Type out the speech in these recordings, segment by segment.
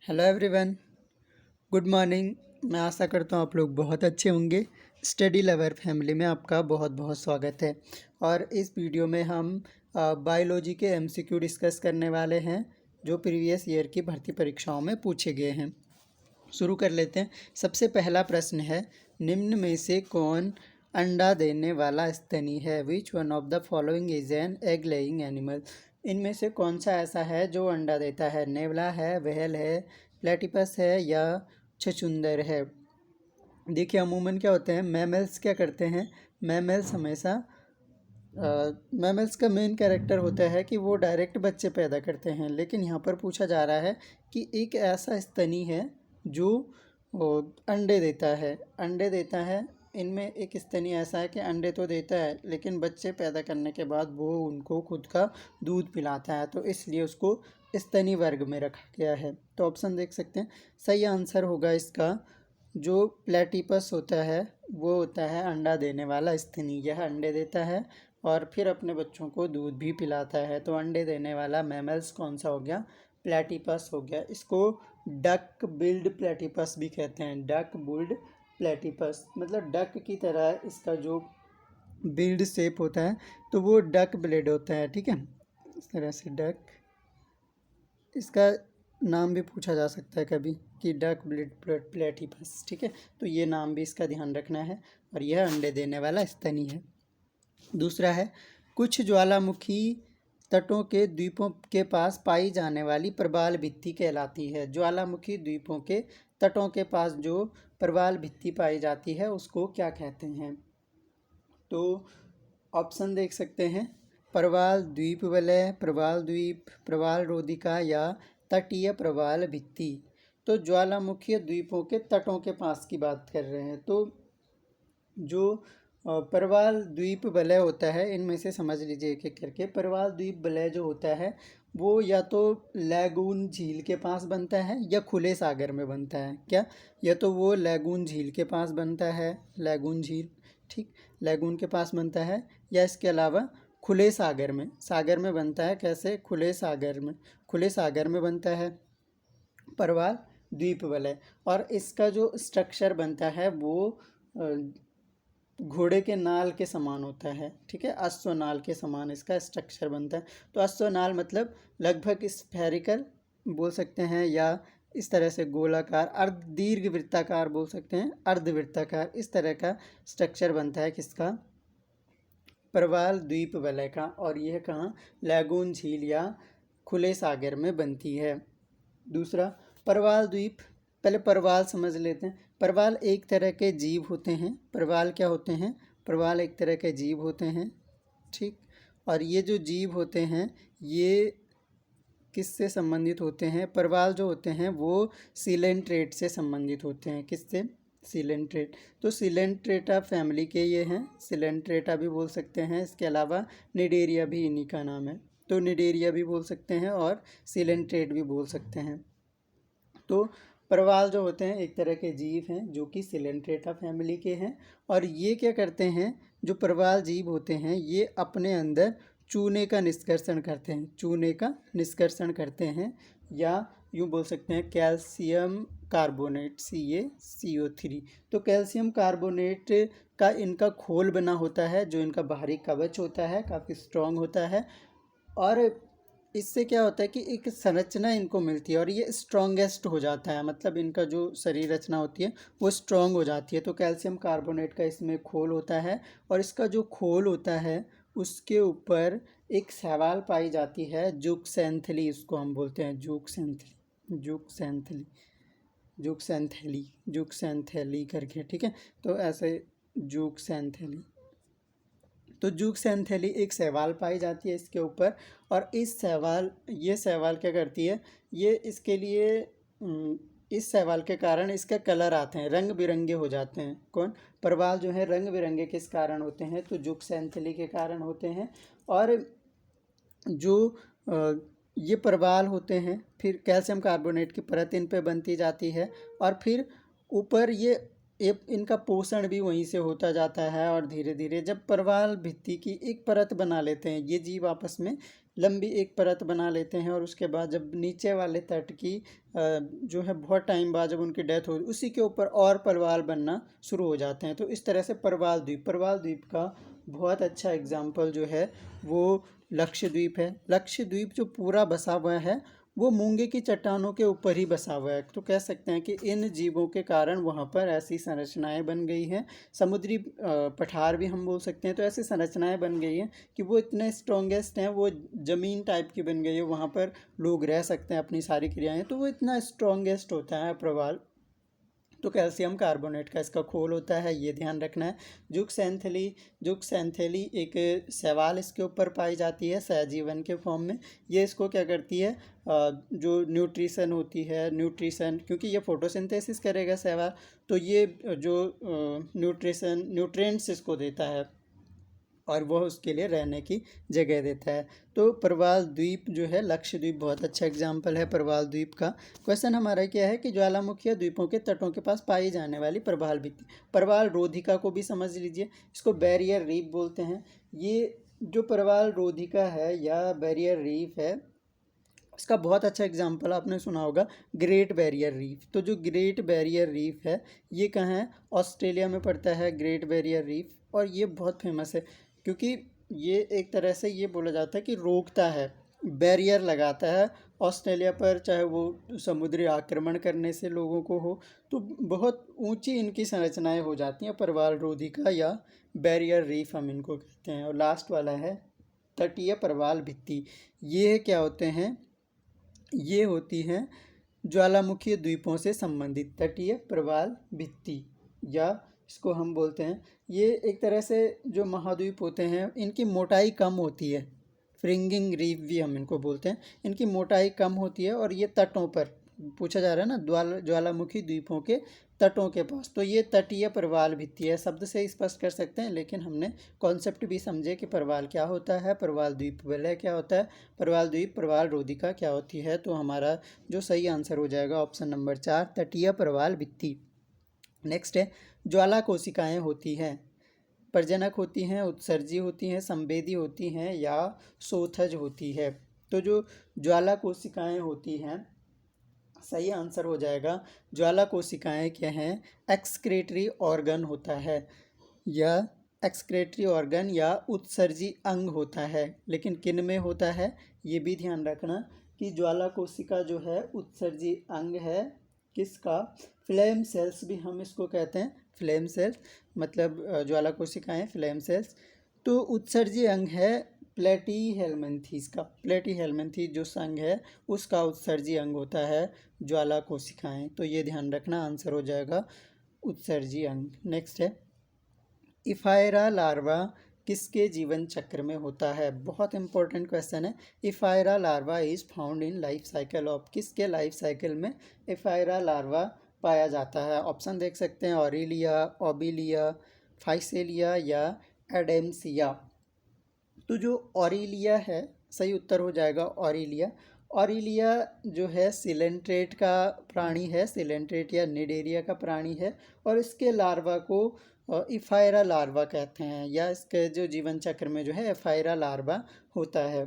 Hello everyone, good morning. मैं आशा करता हूँ आप लोग बहुत अच्छे होंगे। स्टडी लवर फैमिली में आपका बहुत बहुत स्वागत है। और इस वीडियो में हम बायोलॉजी के एमसीक्यू डिस्कस करने वाले हैं जो प्रीवियस ईयर की भर्ती परीक्षाओं में पूछे गए हैं। शुरू कर लेते हैं। सबसे पहला प्रश्न है, निम्न में से कौन अंडा देने वाला स्तनी है? Which one of the following is an egg laying animal? इनमें से कौन सा ऐसा है जो अंडा देता है? नेवला है, व्हेल है, प्लेटिपस है या छछूंदर है? देखिए, अमूमन क्या होते हैं, मैमल्स क्या करते हैं, मैमल्स हमेशा मैमल्स का मेन कैरेक्टर होता है कि वो डायरेक्ट बच्चे पैदा करते हैं। लेकिन यहाँ पर पूछा जा रहा है कि एक ऐसा स्तनी है जो अंडे देता है। अंडे देता है, इनमें एक स्तनी ऐसा है कि अंडे तो देता है लेकिन बच्चे पैदा करने के बाद वो उनको खुद का दूध पिलाता है, तो इसलिए उसको स्तनी वर्ग में रखा गया है। तो ऑप्शन देख सकते हैं, सही आंसर होगा इसका जो प्लेटिपस होता है वो होता है अंडा देने वाला स्तनी। यह अंडे देता है और फिर अपने बच्चों को दूध भी पिलाता है। तो अंडे देने वाला मैमल्स कौन सा हो गया? प्लेटिपस हो गया। इसको डक बिल्ड प्लेटिपस भी कहते हैं। डक बिल्ड प्लेटिपस मतलब डक की तरह इसका जो बिल्ड शेप होता है तो वो डक ब्लेड होता है। ठीक है, इस तरह से डक, इसका नाम भी पूछा जा सकता है कभी कि डक ब्लेड प्लेटिपस। ठीक है, तो ये नाम भी इसका ध्यान रखना है। और यह अंडे देने वाला स्तनी है। दूसरा है, कुछ ज्वालामुखी तटों के द्वीपों के पास पाई जाने वाली प्रवाल भित्ति कहलाती है। ज्वालामुखी द्वीपों के तटों के पास जो प्रवाल भित्ति पाई जाती है उसको क्या कहते हैं? तो ऑप्शन देख सकते हैं, प्रवाल द्वीप वलय, प्रवाल द्वीप, प्रवाल रोधिका या तटीय प्रवाल भित्ति। तो ज्वालामुखी द्वीपों के तटों के पास की बात कर रहे हैं। तो जो प्रवाल द्वीप वलय होता है, इनमें से समझ लीजिए एक एक करके। प्रवाल द्वीप वलय जो होता है वो या तो लैगून झील के पास बनता है या खुले सागर में बनता है। क्या? या तो वो लैगून झील के पास बनता है, लैगून झील, ठीक, लैगून के पास बनता है, या इसके अलावा खुले सागर में बनता है। कैसे? खुले सागर में, खुले सागर में बनता है प्रवाल द्वीप वलय। और इसका जो स्ट्रक्चर बनता है वो घोड़े के नाल के समान होता है। ठीक है, अश्वनाल के समान इसका स्ट्रक्चर बनता है। तो अश्वनाल मतलब लगभग स्फेरिकल बोल सकते हैं, या इस तरह से गोलाकार, अर्ध दीर्घ वृत्ताकार बोल सकते हैं, अर्धवृत्ताकार, इस तरह का स्ट्रक्चर बनता है किसका? प्रवाल द्वीप वलय का। और यह कहाँ? लैगून झील या खुले सागर में बनती है। दूसरा, प्रवाल द्वीप, पहले प्रवाल समझ लेते हैं। प्रवाल एक तरह के जीव होते हैं। प्रवाल क्या होते हैं? प्रवाल एक तरह के जीव होते हैं, ठीक। और ये जो जीव होते हैं ये किससे संबंधित होते हैं? प्रवाल जो होते हैं वो सिलेंट्रेट से संबंधित होते हैं। किससे? सिलेंट्रेट। तो सिलेंट्रेटा फैमिली के ये हैं, सिलेंट्रेटा भी बोल सकते हैं। इसके अलावा निडेरिया भी इन्हीं का नाम है। तो निडेरिया भी बोल सकते हैं और सिलेंट्रेट भी बोल सकते हैं। तो प्रवाल जो होते हैं एक तरह के जीव हैं जो कि सिलेंट्रेटा फैमिली के हैं। और ये क्या करते हैं, जो प्रवाल जीव होते हैं ये अपने अंदर चूने का निष्कर्षण करते हैं, चूने का निष्कर्षण करते हैं, या यूँ बोल सकते हैं कैल्शियम कार्बोनेट, CaCO3। तो कैल्शियम कार्बोनेट का इनका खोल बना होता है, जो इनका बाहरी कवच होता है काफ़ी स्ट्रॉन्ग होता है। और इससे क्या होता है कि एक संरचना इनको मिलती है और ये स्ट्रॉन्गेस्ट हो जाता है। मतलब इनका जो शरीर रचना होती है वो स्ट्रॉन्ग हो जाती है। तो कैल्शियम कार्बोनेट का इसमें खोल होता है और इसका जो खोल होता है उसके ऊपर एक शैवाल पाई जाती है, जूक्सेंथली, उसको हम बोलते हैं जूक्सेंथली, जूक्सेंथली, जूक्सेंथेली, जूक्सेंथेली करके। ठीक है, तो ऐसे जूक्सेंथेली, तो जूक्सेंथेली एक शैवाल पाई जाती है इसके ऊपर। और ये शैवाल क्या करती है, ये इसके लिए इस शैवाल के कारण इसका कलर आते हैं, रंग बिरंगे हो जाते हैं। कौन? प्रवाल जो है रंग बिरंगे किस कारण होते हैं? तो जूक्सेंथेली के कारण होते हैं। और जो ये प्रवाल होते हैं, फिर कैल्शियम कार्बोनेट की परत इन पे बनती जाती है और फिर ऊपर ये इनका पोषण भी वहीं से होता जाता है। और धीरे धीरे जब प्रवाल भित्ति की एक परत बना लेते हैं ये जीव आपस में, लंबी एक परत बना लेते हैं और उसके बाद जब नीचे वाले तट की जो है बहुत टाइम बाद जब उनकी डेथ हो उसी के ऊपर और परवाल बनना शुरू हो जाते हैं। तो इस तरह से परवाल द्वीप का बहुत अच्छा एग्जाम्पल जो है वो लक्षद्वीप है। लक्षद्वीप जो पूरा बसा हुआ है वो मूंगे की चट्टानों के ऊपर ही बसा हुआ है। तो कह सकते हैं कि इन जीवों के कारण वहाँ पर ऐसी संरचनाएं बन गई हैं, समुद्री पठार भी हम बोल सकते हैं। तो ऐसी संरचनाएं बन गई हैं कि वो इतने स्ट्रॉन्गेस्ट हैं, वो ज़मीन टाइप की बन गई है, वहाँ पर लोग रह सकते हैं अपनी सारी क्रियाएं। तो वो इतना स्ट्रॉन्गेस्ट होता है प्रवाल। तो कैल्शियम कार्बोनेट का इसका खोल होता है, ये ध्यान रखना है। जुक्सैंथेली एक शैवाल इसके ऊपर पाई जाती है सहजीवन के फॉर्म में। ये इसको क्या करती है, जो न्यूट्रिशन होती है, न्यूट्रिशन क्योंकि ये फोटोसिंथेसिस करेगा शैवाल, तो ये जो न्यूट्रिएंट्स इसको देता है और वह उसके लिए रहने की जगह देता है। तो प्रवाल द्वीप जो है, लक्षद्वीप बहुत अच्छा एग्जाम्पल है प्रवाल द्वीप का। क्वेश्चन हमारा क्या है कि ज्वालामुखी द्वीपों के तटों के पास पाई जाने वाली प्रवाल भित्ति, प्रवाल रोधिका को भी समझ लीजिए, इसको बैरियर रीफ बोलते हैं। ये जो प्रवाल रोधिका है या बैरियर रीफ है, इसका बहुत अच्छा एग्जाम्पल आपने सुना होगा ग्रेट बैरियर रीफ। तो जो ग्रेट बैरियर रीफ है ये कहाँ है, ऑस्ट्रेलिया में पड़ता है ग्रेट बैरियर रीफ। और ये बहुत फेमस है क्योंकि ये एक तरह से ये बोला जाता है कि रोकता है, बैरियर लगाता है ऑस्ट्रेलिया पर, चाहे वो समुद्री आक्रमण करने से लोगों को हो। तो बहुत ऊंची इनकी संरचनाएं हो जाती हैं, प्रवाल रोधिका या बैरियर रीफ हम इनको कहते हैं। और लास्ट वाला है तटीय प्रवाल भित्ति। ये क्या होते हैं, ये होती हैं ज्वालामुखी द्वीपों से संबंधित तटीय प्रवाल भित्ति, या इसको हम बोलते हैं, ये एक तरह से जो महाद्वीप होते हैं इनकी मोटाई कम होती है, फ्रिंगिंग रीफ भी हम इनको बोलते हैं। इनकी मोटाई कम होती है और ये तटों पर, पूछा जा रहा है ना, ज्वालामुखी द्वीपों के तटों के पास, तो ये तटीय प्रवाल भित्ति है। शब्द से ही स्पष्ट कर सकते हैं, लेकिन हमने कॉन्सेप्ट भी समझे कि प्रवाल क्या होता है, प्रवाल द्वीप वलय क्या होता है, प्रवाल द्वीप प्रवाल रोधिका क्या होती है। तो हमारा जो सही आंसर हो जाएगा ऑप्शन नंबर 4, तटीय प्रवाल भित्ति। नेक्स्ट है, ज्वाला कोशिकाएं होती हैं, प्रजनक होती हैं, उत्सर्जी होती हैं, संवेदी होती हैं या सोथज होती है। तो जो ज्वाला कोशिकाएं होती हैं, सही आंसर हो जाएगा ज्वाला कोशिकाएं क्या हैं, एक्सक्रेटरी ऑर्गन होता है, या एक्सक्रेटरी ऑर्गन या उत्सर्जी अंग होता है। लेकिन किन में होता है ये भी ध्यान रखना कि ज्वाला कोशिका जो है उत्सर्जी अंग है किसका, फ्लेम सेल्स भी हम इसको कहते हैं, फ्लेम सेल्स मतलब ज्वाला कोशिकाएं फ्लेम सेल्स। तो उत्सर्जी अंग है प्लेटीहेल्मिन्थेस का, प्लेटीहेल्मिन्थेस जो संघ है उसका उत्सर्जी अंग होता है ज्वाला कोशिकाएं। तो ये ध्यान रखना, आंसर हो जाएगा उत्सर्जी अंग। नेक्स्ट है, इफायरा लार्वा किसके जीवन चक्र में होता है, बहुत इंपॉर्टेंट क्वेश्चन है। Ephyra larva is found in life cycle of, किसके लाइफ साइकिल में इफायरा लार्वा पाया जाता है। ऑप्शन देख सकते हैं, ऑरिलिया, ओबिलिया, फाइसेलिया या एडेम्सिया। तो जो ऑरिलिया है, सही उत्तर हो जाएगा ऑरिलिया। ऑरिलिया जो है सिलेंट्रेट का प्राणी है, सिलेंट्रेट या निडेरिया का प्राणी है, और इसके लार्वा को इफायरा लार्वा कहते हैं, या इसके जो जीवन चक्र में जो है इफायरा लार्वा होता है।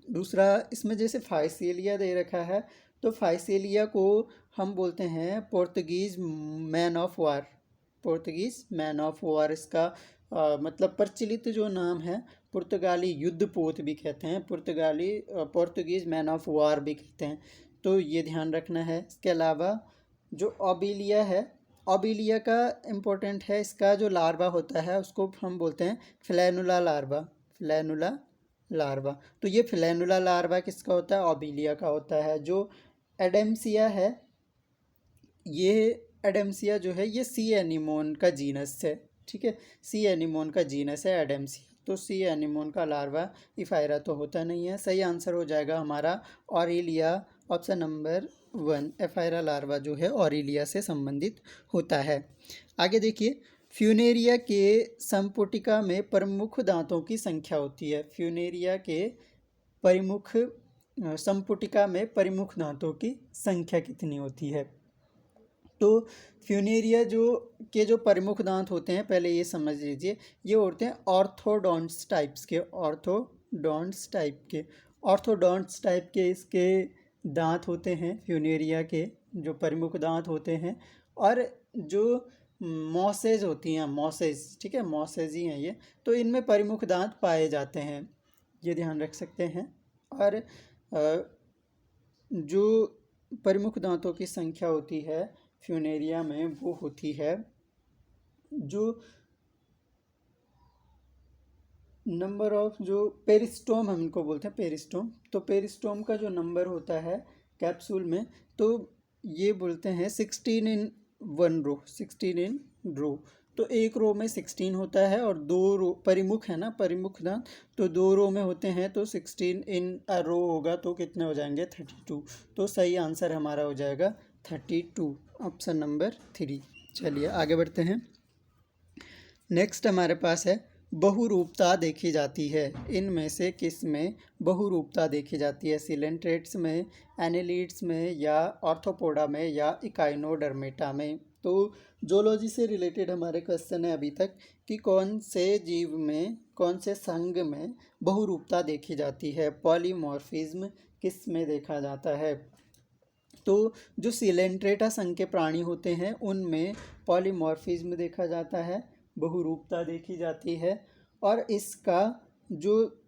दूसरा, इसमें जैसे फाइसेलिया दे रखा है, तो फाइसेलिया को हम बोलते हैं Portuguese man of war, Portuguese man of war इसका मतलब प्रचलित जो नाम है, पुर्तगाली युद्धपोत भी कहते हैं, पुर्तगीज मैन ऑफ वार भी कहते हैं। तो ये ध्यान रखना है। इसके अलावा जो ओबिलिया है, ओबिलिया का इम्पोर्टेंट है, इसका जो लार्वा होता है उसको हम बोलते हैं फ्लैनुला लार्वा, फ्लैनुला लार्वा। तो ये फ्लैनुला लार्वा किसका होता है, ओबिलिया का होता है। जो एडेम्सिया है, ये एडेम्सिया जो है ये सी एनिमोन का जीनस है, ठीक है, सी एनिमोन का जीनस है एडेम्सिया। तो सी एनिमोन का लार्वा इफायरा तो होता नहीं है। सही आंसर हो जाएगा हमारा ऑरिलिया, ऑप्शन नंबर 1, एफायरा लार्वा जो है ऑरिलिया से संबंधित होता है। आगे देखिए, फ्यूनेरिया के संपुटिका में प्रमुख दांतों की संख्या होती है। फ्यूनेरिया के परिमुख संपुटिका में प्रमुख दांतों की संख्या कितनी होती है। तो फ्यूनेरिया जो प्रमुख दांत होते हैं, पहले ये समझ लीजिए, ये होते हैं ऑर्थोडोंट्स टाइप्स के, ऑर्थोडोंट्स ऑर्थोडोंट्स टाइप के। ऑर्थोडोंट्स टाइप के इसके दांत होते हैं फ्यूनेरिया के, जो प्रमुख दांत होते हैं। और जो मॉसेज होती हैं, मॉसेज, ठीक है, मॉसेज ही हैं ये, तो इनमें प्रमुख दांत पाए जाते हैं, ये ध्यान रख सकते हैं। और जो प्रमुख दांतों की संख्या होती है फ्यूनेरिया में, वो होती है जो नंबर ऑफ, जो पेरिस्टोम हम इनको बोलते हैं, पेरिस्टोम। तो पेरिस्टोम का जो नंबर होता है कैप्सूल में, तो ये बोलते हैं 16 इन 1 रो, 16 इन रो। तो एक रो में 16 होता है, और 2 रो परिमुख है ना, परिमुख दांत, तो 2 रो में होते हैं, तो 16 इन अ रो होगा, तो कितने हो जाएंगे 32। तो सही आंसर हमारा हो जाएगा 32, ऑप्शन नंबर 3। चलिए आगे बढ़ते हैं। नेक्स्ट हमारे पास है बहुरूपता देखी जाती है। इनमें से किस में बहुरूपता देखी जाती है? सिलेंट्रेट्स में, एनेलिड्स में, या ऑर्थोपोडा में, या इकाइनोडर्मेटा में? तो जोलॉजी से रिलेटेड हमारे क्वेश्चन है अभी तक कि कौन से जीव में, कौन से संघ में बहुरूपता देखी जाती है, पॉलीमॉर्फिज्म किस में देखा जाता है? तो जो सिलेंट्रेटा संघ के प्राणी होते हैं उनमें पॉलीमॉर्फिज्म देखा जाता है, बहुरूपता देखी जाती है। और इसका जो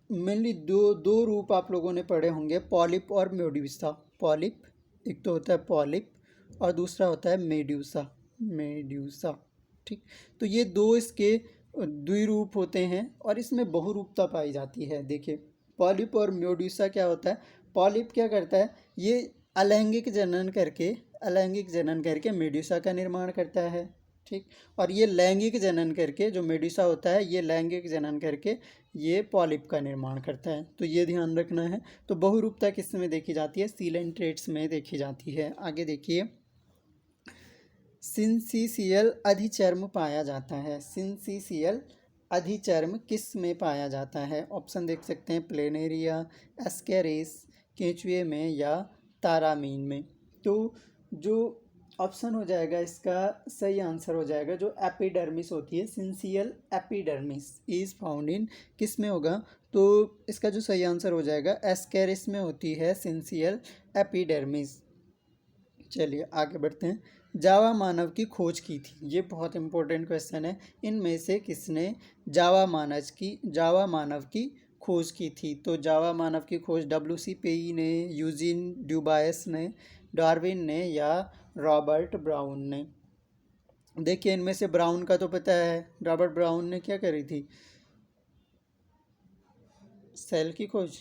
मेनली दो दो रूप आप लोगों ने पढ़े होंगे, पॉलिप और मेड्यूसा। पॉलिप, एक तो होता है पॉलिप और दूसरा होता है मेड्यूसा, मेड्यूसा, ठीक। तो ये दो इसके द्विरूप होते हैं और इसमें बहुरूपता पाई जाती है। देखिए पॉलिप और मेड्यूसा क्या होता है, पॉलिप क्या करता है, ये अलैंगिक जनन करके, अलैंगिक जनन करके मेड्यूसा का निर्माण करता है, ठीक। और ये लैंगिक जनन करके, जो मेड्यूसा होता है ये लैंगिक जनन करके ये पॉलिप का निर्माण करता है, तो ये ध्यान रखना है। तो बहुरूपता किस में देखी जाती है? सिलेंट्रेट्स में देखी जाती है। आगे देखिए, सिंसिशियल अधिचर्म पाया जाता है। सिंसिशियल अधिचर्म किस में पाया जाता है? ऑप्शन देख सकते हैं, प्लेनेरिया, एस्केरिस, केंचुए में, या तारामीन में। तो जो ऑप्शन हो जाएगा इसका सही आंसर हो जाएगा जो एपिडर्मिस होती है, सिंसियल एपिडर्मिस इज फाउंड इन, किस में होगा? तो इसका जो सही आंसर हो जाएगा एस्केरिस में होती है सिंसियल एपिडर्मिस। चलिए आगे बढ़ते हैं। जावा मानव की खोज की थी, ये बहुत इंपॉर्टेंट क्वेश्चन है। इनमें से किसने जावा मानव की खोज की थी? तो जावा मानव की खोज WC पेई ने, यूजीन ड्यूबायस ने, डार्विन ने, या रॉबर्ट ब्राउन ने? देखिए इनमें से ब्राउन का तो पता है, रॉबर्ट ब्राउन ने क्या करी थी? सेल की खोज,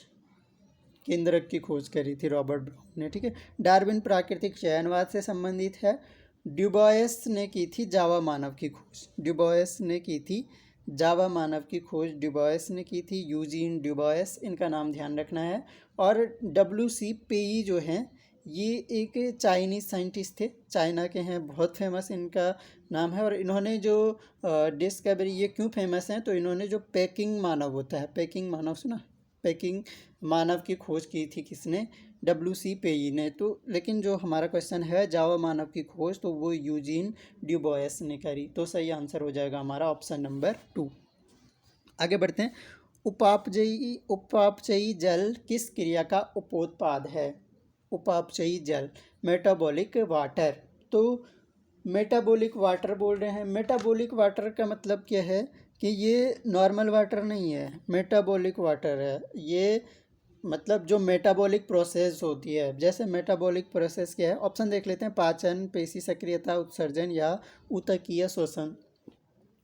केंद्रक की खोज करी थी रॉबर्ट ब्राउन ने, ठीक है। डार्विन प्राकृतिक चयनवाद से संबंधित है। ड्यूबॉयस ने की थी जावा मानव की खोज, ड्यूबॉयस ने की थी जावा मानव की खोज, ड्यूबॉयस ने की थी, यूजीन ड्यूबॉयस, इनका नाम ध्यान रखना है। और WC पेई जो हैं ये एक चाइनीज़ साइंटिस्ट थे, चाइना के हैं, बहुत फेमस इनका नाम है। और इन्होंने जो डिस्कवरी, ये क्यों फेमस हैं? तो इन्होंने जो पेकिंग मानव होता है, पेकिंग मानव सुना, पेकिंग मानव की खोज की थी किसने? WC पेई ने। तो लेकिन जो हमारा क्वेश्चन है जावा मानव की खोज, तो वो यूजीन ड्यूबॉयस ने करी, तो सही आंसर हो जाएगा हमारा ऑप्शन नंबर 2। आगे बढ़ते हैं। उपापचयी जल किस क्रिया का उपोत्पाद है? उपापचयी जल, मेटाबॉलिक वाटर। तो मेटाबॉलिक वाटर बोल रहे हैं, मेटाबॉलिक वाटर का मतलब क्या है कि ये नॉर्मल वाटर नहीं है, मेटाबॉलिक वाटर है ये। मतलब जो मेटाबॉलिक प्रोसेस होती है, जैसे मेटाबॉलिक प्रोसेस क्या है? ऑप्शन देख लेते हैं, पाचन, पेशी सक्रियता, उत्सर्जन, या ऊतकीय शोषण।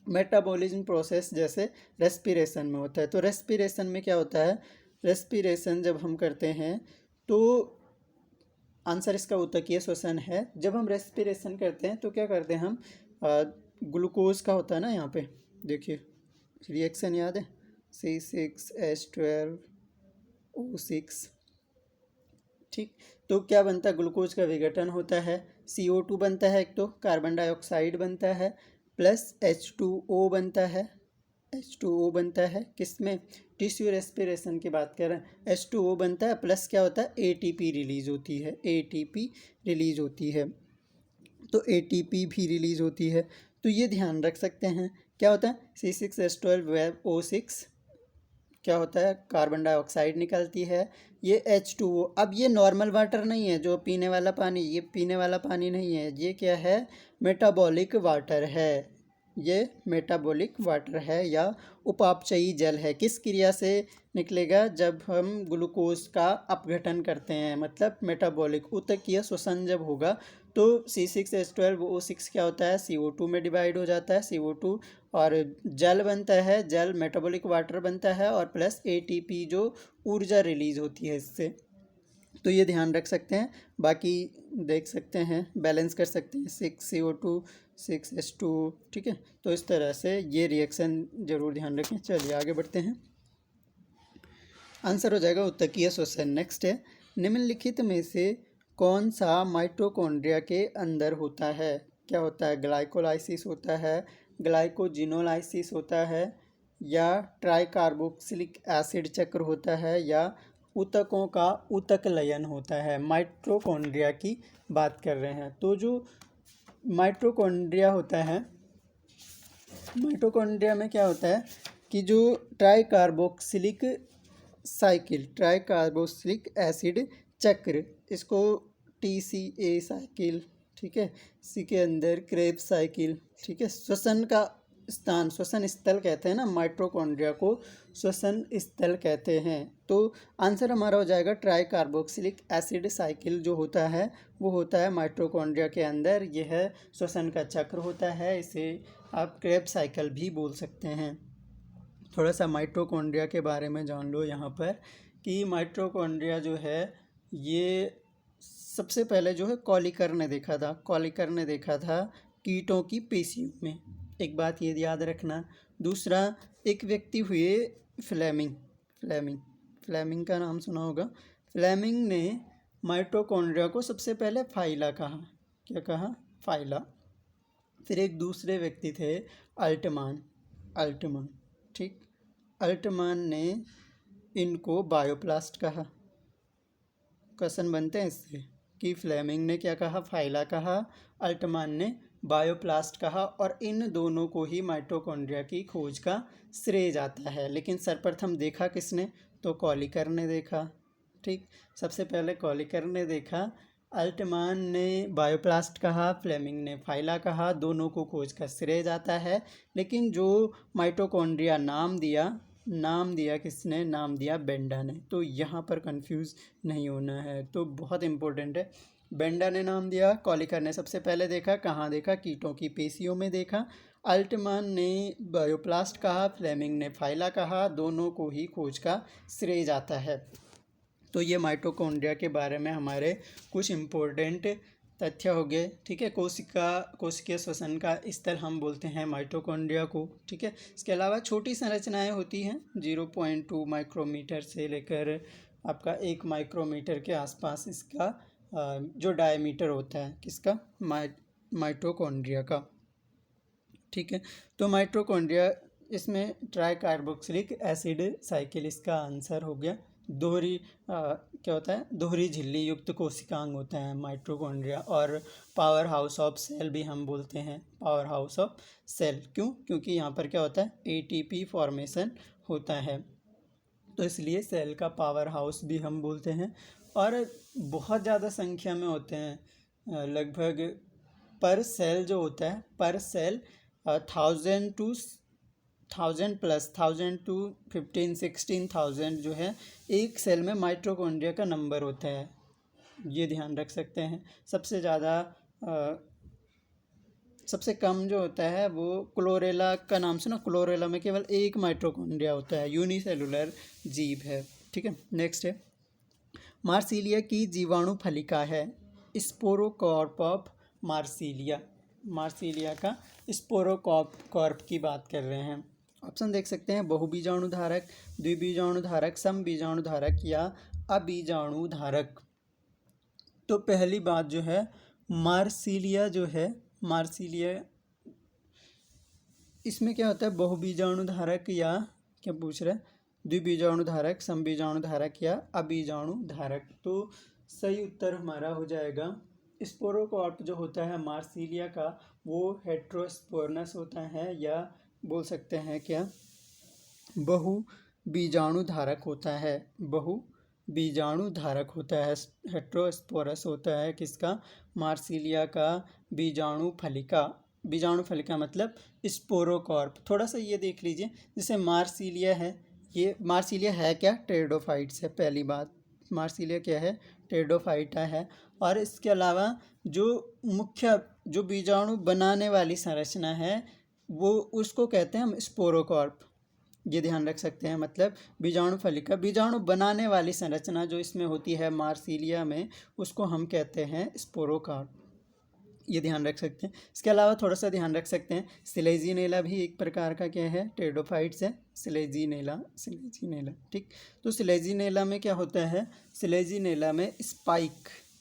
मेटाबॉलिज्म प्रोसेस जैसे रेस्पिरेशन में होता है। तो रेस्पिरेशन में क्या होता है? रेस्पिरेशन जब हम करते हैं तो आंसर इसका ऊतकीय श्वसन है। जब हम रेस्पिरेशन करते हैं तो क्या करते हैं हम, ग्लूकोज का होता है ना, यहाँ पे देखिए रिएक्शन याद है, C6H12O6, ठीक। तो क्या बनता है? ग्लूकोज का विघटन होता है, CO2 बनता है, एक तो कार्बन डाइऑक्साइड बनता है, प्लस H2O बनता है, H2O बनता है किसमें? टिश्यू रेस्पिरेशन की बात कर रहे हैं, H2O बनता है, प्लस क्या होता है? ATP रिलीज होती है, ATP रिलीज होती है, तो ATP भी रिलीज होती है। तो ये ध्यान रख सकते हैं क्या होता है? C6H12O6 क्या होता है, कार्बन डाइऑक्साइड निकलती है, ये H2O। अब ये नॉर्मल वाटर नहीं है जो पीने वाला पानी, ये पीने वाला पानी नहीं है, ये क्या है, मेटाबॉलिक वाटर है। ये मेटाबॉलिक वाटर है या उपापचयी जल है। किस क्रिया से निकलेगा, जब हम ग्लूकोज का अपघटन करते हैं, मतलब मेटाबॉलिक उत्तकीय श्वसन जब होगा तो C6H12O6 क्या होता है, CO2 में डिवाइड हो जाता है, CO2, और जल बनता है, जल मेटाबॉलिक वाटर बनता है, और प्लस ATP जो ऊर्जा रिलीज होती है इससे। तो ये ध्यान रख सकते हैं, बाकी देख सकते हैं, बैलेंस कर सकते हैं, 6CO2 6H2, ठीक है। तो इस तरह से ये रिएक्शन जरूर ध्यान रखें। चलिए आगे बढ़ते हैं। आंसर हो जाएगा उत्तकीय श्वसन। नेक्स्ट है, निम्नलिखित में से कौन सा माइटोकॉन्ड्रिया के अंदर होता है। क्या होता है, ग्लाइकोलाइसिस होता है, ग्लाइकोजिनोलाइसिस होता है, या ट्राइकार्बोक्सिलिक एसिड चक्र होता है, या ऊतकों का ऊतक लयन होता है। माइटोकॉन्ड्रिया की बात कर रहे हैं। तो जो माइटोकॉन्ड्रिया होता है, माइटोकॉन्ड्रिया में क्या होता है कि जो ट्राइकार्बोक्सिलिक एसिड चक्र, इसको TCA साइकिल, ठीक है, सी के अंदर क्रेब्स साइकिल, ठीक है, श्वसन का स्थान, श्वसन स्थल कहते हैं ना, माइटोकॉन्ड्रिया को श्वसन स्थल कहते हैं। तो आंसर हमारा हो जाएगा ट्राइकार्बोक्सिलिक एसिड साइकिल जो होता है वो होता है माइटोकॉन्ड्रिया के अंदर। यह श्वसन का चक्र होता है, इसे आप क्रेब्स साइकिल भी बोल सकते हैं। थोड़ा सा माइटोकॉन्ड्रिया के बारे में जान लो यहाँ पर, कि माइटोकॉन्ड्रिया जो है ये सबसे पहले जो है कॉलिकर ने देखा था, कॉलिकर ने देखा था कीटों की पेशियों में। एक बात ये याद रखना। दूसरा, एक व्यक्ति हुए फ्लेमिंग, फ्लेमिंग का नाम सुना होगा। फ्लेमिंग ने माइटोकॉन्ड्रिया को सबसे पहले फाइला कहा। क्या कहा, फाइला। फिर एक दूसरे व्यक्ति थे अल्टमान, ठीक, अल्टमान ने इनको बायोप्लास्ट कहा। क्वेश्चन बनते हैं इससे कि फ्लेमिंग ने क्या कहा, फाइला कहा, अल्टमान ने बायोप्लास्ट कहा, और इन दोनों को ही माइटोकॉन्ड्रिया की खोज का श्रेय जाता है। लेकिन सर्वप्रथम देखा किसने, तो कॉलिकर ने देखा, ठीक, सबसे पहले कॉलिकर ने देखा। अल्टमान ने बायोप्लास्ट कहा, फ्लेमिंग ने फाइला कहा, दोनों को खोज का श्रेय जाता है। लेकिन जो माइटोकॉन्ड्रिया नाम दिया किसने, नाम दिया बेंडा ने। तो यहाँ पर कंफ्यूज नहीं होना है, तो बहुत इंपॉर्टेंट है। बेंडा ने नाम दिया, कॉलिकर ने सबसे पहले देखा, कहाँ देखा, कीटों की पेशियों में देखा। अल्टमान ने बायोप्लास्ट कहा, फ्लेमिंग ने फाइला कहा, दोनों को ही खोज का श्रेय जाता है। तो ये माइटोकॉन्ड्रिया के बारे में हमारे कुछ इम्पोर्टेंट तथ्य हो गए, ठीक है। कोशिकीय श्वसन का स्थल हम बोलते हैं माइटोकॉन्ड्रिया को, ठीक है। इसके अलावा छोटी संरचनाएं होती हैं 0.2 माइक्रोमीटर से लेकर आपका 1 माइक्रोमीटर के आसपास इसका जो डायमीटर होता है किसका, माइटोकॉन्ड्रिया का, ठीक है। तो माइटोकॉन्ड्रिया, इसमें ट्राइकार्बोक्सिलिक एसिड साइकिल इसका आंसर हो गया। क्या होता है, दोहरी झिल्ली युक्त कोशिकांग होता है माइटोकॉन्ड्रिया, और पावर हाउस ऑफ सेल भी हम बोलते हैं, पावर हाउस ऑफ सेल। क्यों, क्योंकि यहाँ पर क्या होता है, ATP फॉर्मेशन होता है, तो इसलिए सेल का पावर हाउस भी हम बोलते हैं। और बहुत ज़्यादा संख्या में होते हैं, लगभग पर सेल जो होता है, पर सेल 1000 to 15-16,000 जो है एक सेल में माइटोकॉन्ड्रिया का नंबर होता है, ये ध्यान रख सकते हैं। सबसे ज़्यादा सबसे कम जो होता है वो क्लोरेला का नाम सुना, क्लोरेला में केवल एक माइटोकॉन्ड्रिया होता है, यूनिसेलुलर जीव है, ठीक है। नेक्स्ट है, मार्सिलिया की जीवाणु फलिका है, स्पोरोकॉर्प ऑफ मार्सिलिया, मार्सिलिया का स्पोरोकॉर्प की बात कर रहे हैं। ऑप्शन देख सकते हैं, बहुबीजाणुधारक, द्विबीजाणुधारक, समबीजाणुधारक या अबीजाणुधारक। तो पहली बात जो है, मार्सिलिया जो है, मार्सिलिया इसमें क्या होता है, बहुबीजाणुधारक या क्या पूछ रहे हैं, द्विबीजाणुधारक, समबीजाणुधारक या अबीजाणुधारक। तो सही उत्तर हमारा हो जाएगा स्पोरोकॉर्प जो होता है मार्सिलिया का, वो हेट्रोस्पोरनस होता है, या बोल सकते हैं क्या, बहु बीजाणु धारक होता है, बहु बीजाणु धारक होता है। हेट्रोस्पोरस होता है किसका? मार्सिलिया का बीजाणु फलिका। बीजाणु फलिका मतलब स्पोरोकॉर्प। थोड़ा सा ये देख लीजिए, जैसे मार्सिलिया है, ये मार्सिलिया है क्या? टेरिडोफाइट्स है। पहली बात, मार्सिलिया क्या है? टेरिडोफाइटा है। और इसके अलावा जो मुख्य जो बीजाणु बनाने वाली संरचना है वो उसको कहते हैं हम स्पोरोकॉर्प। ये ध्यान रख सकते हैं। मतलब बीजाणु फलिका, बीजाणु बनाने वाली संरचना जो इसमें होती है मार्सिलिया में, उसको हम कहते हैं स्पोरोकार्प। ये ध्यान रख सकते हैं। इसके अलावा थोड़ा सा ध्यान रख सकते हैं, सिलेजीनेला भी एक प्रकार का क्या है? टेरिडोफाइट्स है। सिलेजीनेला, सिलेजीनेला, ठीक। तो सिलेजीनेला में क्या होता है? सिलेजीनेला में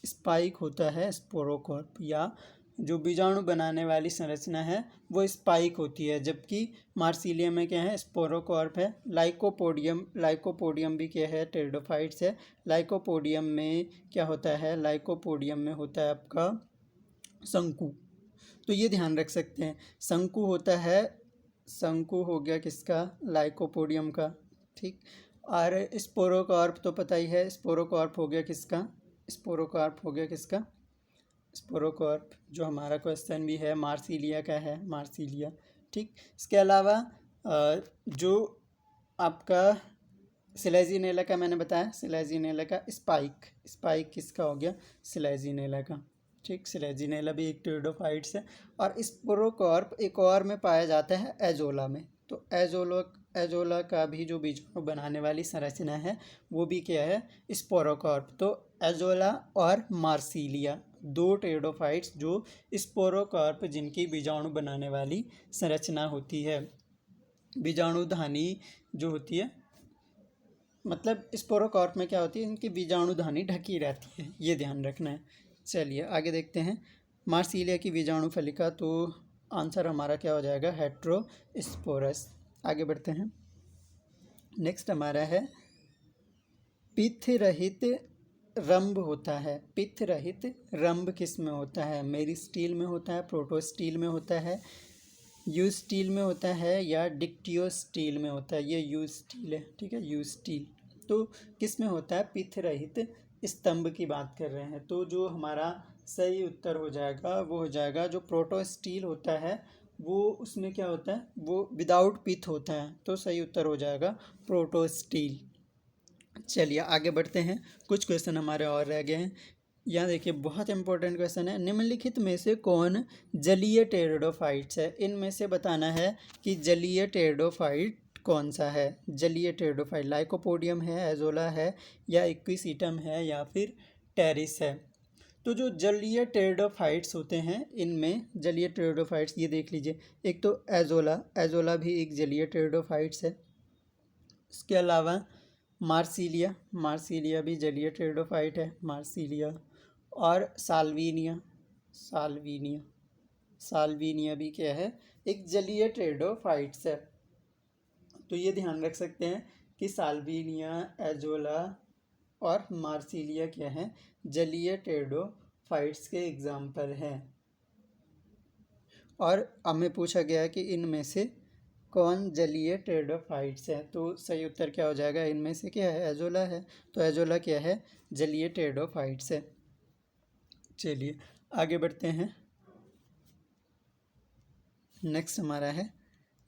स्पाइक होता है स्पोरोकॉर्प, या जो बीजाणु बनाने वाली संरचना है वो स्पाइक होती है, जबकि मार्सिलिया में क्या है? स्पोरोकॉर्प है। लाइकोपोडियम भी क्या है? टेरिडोफाइट्स है। लाइकोपोडियम में क्या होता है? लाइकोपोडियम में होता है आपका शंकु। तो ये ध्यान रख सकते हैं, शंकु होता है, शंकु हो गया किसका? लाइकोपोडियम का, ठीक। और स्पोरोकॉर्प तो पता ही है, स्पोरोकॉर्प हो गया किसका? स्पोरोकॉर्प हो गया किसका? स्पोरोकॉर्प जो हमारा क्वेश्चन भी है मार्सिलिया का है, मार्सिलिया, ठीक। इसके अलावा जो आपका सिलेजीनेला का मैंने बताया, सिलेजीनेला का स्पाइक किसका हो गया? सिलेजीनेला का, ठीक। सिलेजीनेला भी एक टेरिडोफाइट्स है। और स्पोरोकॉर्प एक और में पाया जाता है एजोला में। तो एजोला का भी जो बीजाणु बनाने वाली संरचना है वो भी क्या है? स्पोरोकॉर्प। तो एजोला और मार्सिलिया दो टेरिडोफाइट्स जो स्पोरोकॉर्प जिनकी बीजाणु बनाने वाली संरचना होती है। बीजाणुधानी जो होती है, मतलब स्पोरोकॉर्प में क्या होती है? इनकी बीजाणुधानी ढकी रहती है, ये ध्यान रखना है। चलिए आगे देखते हैं। मार्सिलिया की बीजाणु फलिका, तो आंसर हमारा क्या हो जाएगा? हेट्रोस्पोरस। आगे बढ़ते हैं। नेक्स्ट हमारा है पित्त रहित रंभ होता है। पित्त रहित रंभ किस में होता है? मेरिस्टील में होता है, प्रोटोस्टील में होता है, यूस्टील में होता है, या डिक्टियोस्टील में होता है? ये यूस्टील है, ठीक है, यूस्टील। तो किस में होता है? पित्त रहित स्तंभ की बात कर रहे हैं। तो जो हमारा सही उत्तर हो जाएगा वो हो जाएगा जो प्रोटोस्टील होता है, वो उसमें क्या होता है? वो विदाउट पित्त होता है। तो सही उत्तर हो जाएगा प्रोटोस्टील। चलिए आगे बढ़ते हैं। कुछ क्वेश्चन हमारे और रह गए हैं। यहाँ देखिए, बहुत इंपॉर्टेंट क्वेश्चन है। निम्नलिखित में से कौन जलीय टेरिडोफाइट्स है? इनमें से बताना है कि जलीय टेरिडोफाइट कौन सा है। जलीय टेरिडोफाइट लाइकोपोडियम है, एजोला है, या इक्विसीटम है, या फिर टेरिस है। तो जो जलीय टेरिडोफाइट्स होते हैं, इनमें जलीय टेरिडोफाइट्स ये देख लीजिए। एक तो एजोला भी एक जलीय टेरिडोफाइट्स है। इसके अलावा मार्सिलिया भी जलीय टेरिडोफाइट है, मार्सिलिया। और साल्विनिया भी क्या है? एक जलीय टेरिडोफाइट्स है। तो ये ध्यान रख सकते हैं कि साल्विनिया, एजोला और मार्सिलिया क्या है? जलीय टेरिडोफाइट्स के एग्जाम्पल हैं। और हमें पूछा गया है कि इनमें से कौन जलीय टेरिडोफाइट्स है। तो सही उत्तर क्या हो जाएगा? इनमें से क्या है? एजोला है। तो एजोला क्या है? जलीय टेरिडोफाइट्स है। चलिए आगे बढ़ते हैं। नेक्स्ट हमारा है,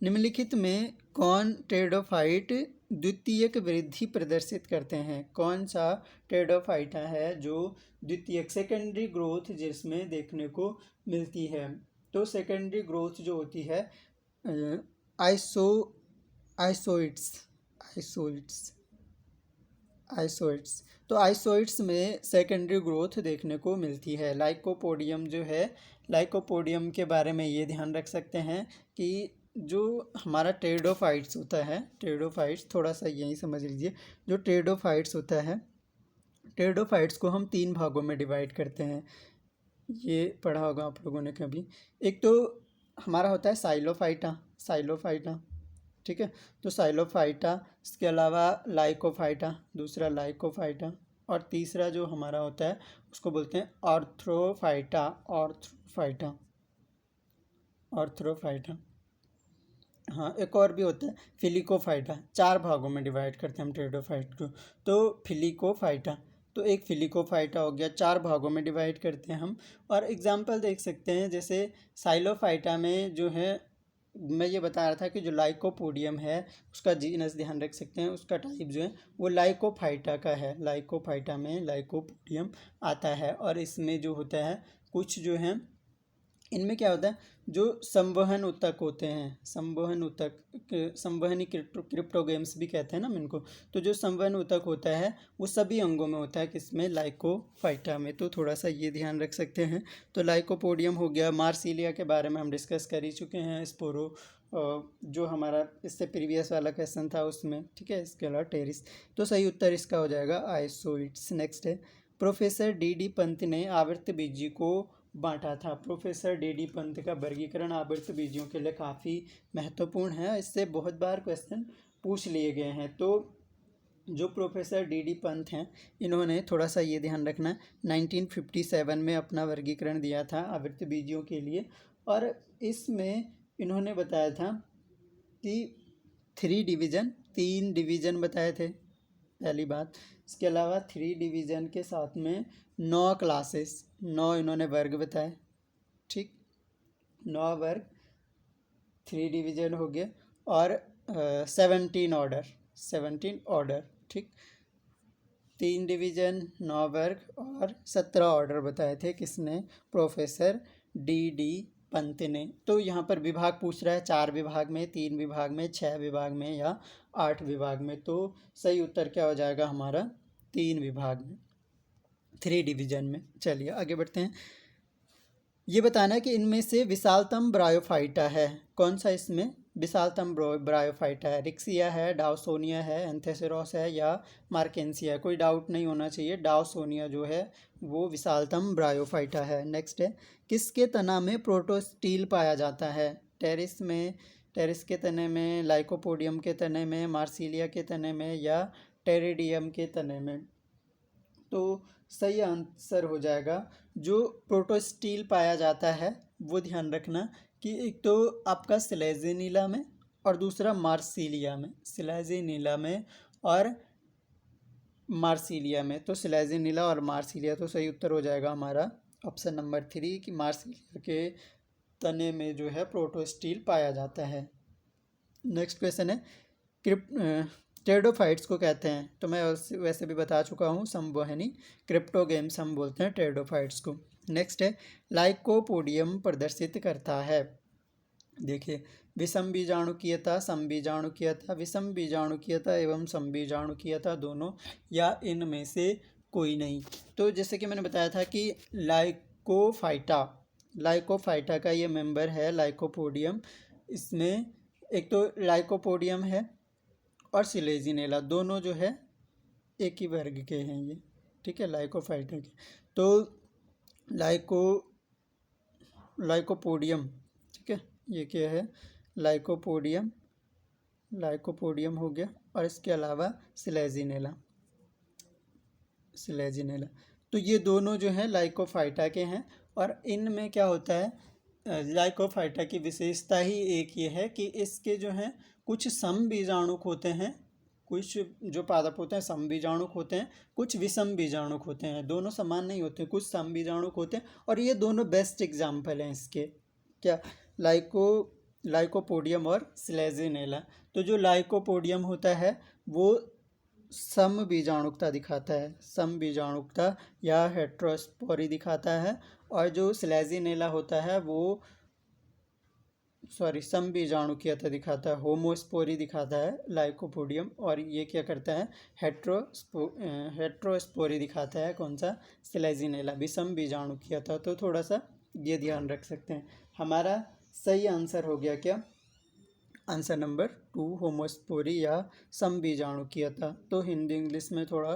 निम्नलिखित में कौन टेरिडोफाइट द्वितीयक वृद्धि प्रदर्शित करते हैं? कौन सा टेरिडोफाइट है जो द्वितीयक सेकेंडरी ग्रोथ जिसमें देखने को मिलती है? तो सेकेंडरी ग्रोथ जो होती है आइसोइड्स। तो आइसोइड्स में सेकेंडरी ग्रोथ देखने को मिलती है। लाइकोपोडियम जो है, लाइकोपोडियम के बारे में ये ध्यान रख सकते हैं कि जो हमारा टेरिडोफाइट्स होता है, टेरिडोफाइट्स थोड़ा सा यही समझ लीजिए। जो टेरिडोफाइट्स होता है, टेरिडोफाइट्स को हम 3 भागों में डिवाइड करते हैं। ये पढ़ा होगा आप लोगों ने कभी। एक तो हमारा होता है साइलोफाइटा, ठीक है। तो साइलोफाइटा, इसके अलावा लाइकोफाइटा, दूसरा लाइकोफाइटा, और तीसरा जो हमारा होता है उसको बोलते हैं ऑर्थ्रोफाइटा। हाँ, एक और भी होता है फिलिकोफाइटा, 4 भागों में डिवाइड करते हैं हम टेरिडोफाइट को। तो फिलिकोफाइटा, तो एक फिलिकोफाइटा हो गया, 4 भागों में डिवाइड करते हैं हम। और एग्जांपल देख सकते हैं, जैसे साइलोफाइटा में जो है, मैं ये बता रहा था कि जो लाइकोपोडियम है उसका जीनस ध्यान रख सकते हैं, उसका टाइप जो है वो लाइकोफाइटा का है। लाइकोफाइटा में लाइकोपोडियम आता है। और इसमें जो होता है कुछ जो है, इनमें क्या होता है, जो संवहन ऊतक होते हैं, संवहन ऊतक, संवहनी क्रिप्टोगेम्स भी कहते हैं ना हम इनको। तो जो संवहन ऊतक होता है वो सभी अंगों में होता है, किसमें, लाइकोफाइटा में। तो थोड़ा सा ये ध्यान रख सकते हैं। तो लाइकोपोडियम हो गया। मार्सिलिया के बारे में हम डिस्कस कर ही चुके हैं, स्पोरो जो हमारा इससे प्रीवियस वाला क्वेश्चन था उसमें, ठीक है। इसके अलावा टेरिस, तो सही उत्तर इसका हो जाएगा आइसोइट्स। नेक्स्ट है, प्रोफेसर डी पंत ने आवर्तबीजी को बांटा था। प्रोफेसर डी पंत का वर्गीकरण आवर्तबीजियों के लिए काफ़ी महत्वपूर्ण है, इससे बहुत बार क्वेश्चन पूछ लिए गए हैं। तो जो प्रोफेसर डी पंत हैं, इन्होंने थोड़ा सा ये ध्यान रखना, 1957 में अपना वर्गीकरण दिया था आवर्तबीजियों के लिए। और इसमें इन्होंने बताया था कि 3 डिवीज़न बताए थे, पहली बात। इसके अलावा 3 डिवीज़न के साथ में 9 क्लासेस, 9 इन्होंने वर्ग बताए, ठीक, 9 वर्ग, 3 डिवीज़न हो गया। और 17 ऑर्डर, ठीक, 3 डिवीज़न, 9 वर्ग और 17 ऑर्डर बताए थे, किसने, प्रोफेसर डी पंत ने। तो यहाँ पर विभाग पूछ रहा है, 4 विभाग में, 3 विभाग में, 6 विभाग में या 8 विभाग में। तो सही उत्तर क्या हो जाएगा हमारा, 3 विभाग में, 3 डिवीज़न में। चलिए आगे बढ़ते हैं। ये बताना है कि इनमें से विशालतम ब्रायोफाइटा है कौन सा, इसमें विशालतम ब्रायोफाइटा है, रिक्सिया है, डाउसोनिया है, एंथेसेरोस है या मार्केंसिया। कोई डाउट नहीं होना चाहिए, डाउसोनिया जो है वो विशालतम ब्रायोफाइटा है। नेक्स्ट है, किसके तना में प्रोटोस्टील पाया जाता है, टेरिस में, टेरिस के तने में, लाइकोपोडियम के तने में, मार्सिलिया के तने में या टेरिडियम के तने में। तो सही आंसर हो जाएगा, जो प्रोटोस्टील पाया जाता है वो ध्यान रखना कि एक तो आपका सिलेज़िनीला में और दूसरा मार्सिलिया में, सिलेज़िनीला में और मार्सिलिया में। तो सिलेज़िनीला और मार्सिलिया, तो सही उत्तर हो जाएगा हमारा ऑप्शन नंबर 3 कि मार्सिलिया के तने में जो है प्रोटोस्टील पाया जाता है। नेक्स्ट क्वेश्चन है, टेरिडोफाइट्स को कहते हैं, तो मैं वैसे भी बता चुका हूँ, संवहनी क्रिप्टोगेम्स हम बोलते हैं टेरिडोफाइट्स को। नेक्स्ट है, लाइकोपोडियम प्रदर्शित करता है, देखिए, विषम बीजाणुकीयता, समबीजाणुकीयता, विषम बीजाणुकीयता एवं समबीजाणुकीयता दोनों, या इनमें से कोई नहीं। तो जैसे कि मैंने बताया था कि लाइकोफाइटा का ये मेंबर है लाइकोपोडियम। इसमें एक तो लाइकोपोडियम है और सिलेजिनेला, दोनों जो है एक ही वर्ग के हैं ये, ठीक है, लाइकोफाइटा के। तो लाइकोपोडियम, ठीक है, ये क्या है, लाइकोपोडियम हो गया। और इसके अलावा सिलेजिनेला, तो ये दोनों जो हैं लाइकोफाइटा के हैं। और इनमें क्या होता है, लाइकोफाइटा की विशेषता ही एक ये है कि इसके जो हैं कुछ समबीजाणुक होते हैं, कुछ जो पादप होते हैं समबीजाणुक होते हैं, कुछ विषम बीजाणुक होते हैं, दोनों समान नहीं होते, कुछ समबीजाणुक होते हैं। और ये दोनों बेस्ट एग्जाम्पल हैं इसके, क्या, लाइकोपोडियम और सिलेजिनेला। तो जो लाइकोपोडियम होता है वो समबीजाणुकता दिखाता है, समबीजाणुकता या हेट्रोस्पोरी दिखाता है। और जो सिलेजिनेला होता है वो समबीजाणुकीयता दिखाता है, होमोस्पोरी दिखाता है लाइकोपोडियम। और ये क्या करता है, हेट्रोस्पोरी दिखाता है, कौन सा, सिलेजिनेला, विषम बीजाणुकीयता। तो थोड़ा सा ये ध्यान रख सकते हैं। हमारा सही आंसर हो गया क्या, आंसर नंबर 2, होमोस्पोरी या समबीजाणुकीयता। तो हिंदी इंग्लिश में थोड़ा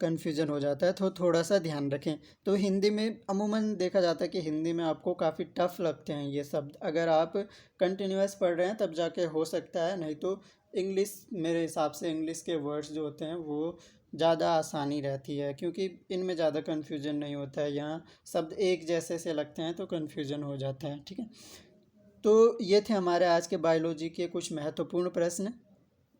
कन्फ्यूजन हो जाता है, तो थोड़ा सा ध्यान रखें। तो हिंदी में अमूमन देखा जाता है कि हिंदी में आपको काफ़ी टफ लगते हैं ये शब्द, अगर आप कंटिन्यूअस पढ़ रहे हैं तब जाके हो सकता है, नहीं तो इंग्लिश, मेरे हिसाब से इंग्लिश के वर्ड्स जो होते हैं वो ज़्यादा आसानी रहती है, क्योंकि इनमें ज़्यादा कन्फ्यूजन नहीं होता है। यहाँ शब्द एक जैसे से लगते हैं तो कन्फ्यूजन हो जाता है, ठीक है। तो ये थे हमारे आज के बायोलॉजी के कुछ महत्वपूर्ण प्रश्न।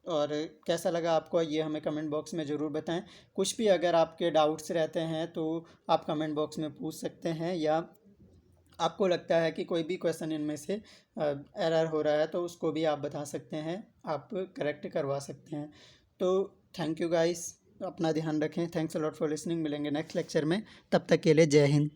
और कैसा लगा आपको ये हमें कमेंट बॉक्स में ज़रूर बताएं। कुछ भी अगर आपके डाउट्स रहते हैं तो आप कमेंट बॉक्स में पूछ सकते हैं, या आपको लगता है कि कोई भी क्वेश्चन इनमें से एरर हो रहा है तो उसको भी आप बता सकते हैं, आप करेक्ट करवा सकते हैं। तो थैंक यू गाइस, अपना ध्यान रखें। Thanks a lot for listening. मिलेंगे नेक्स्ट लेक्चर में, तब तक के लिए जय हिंद।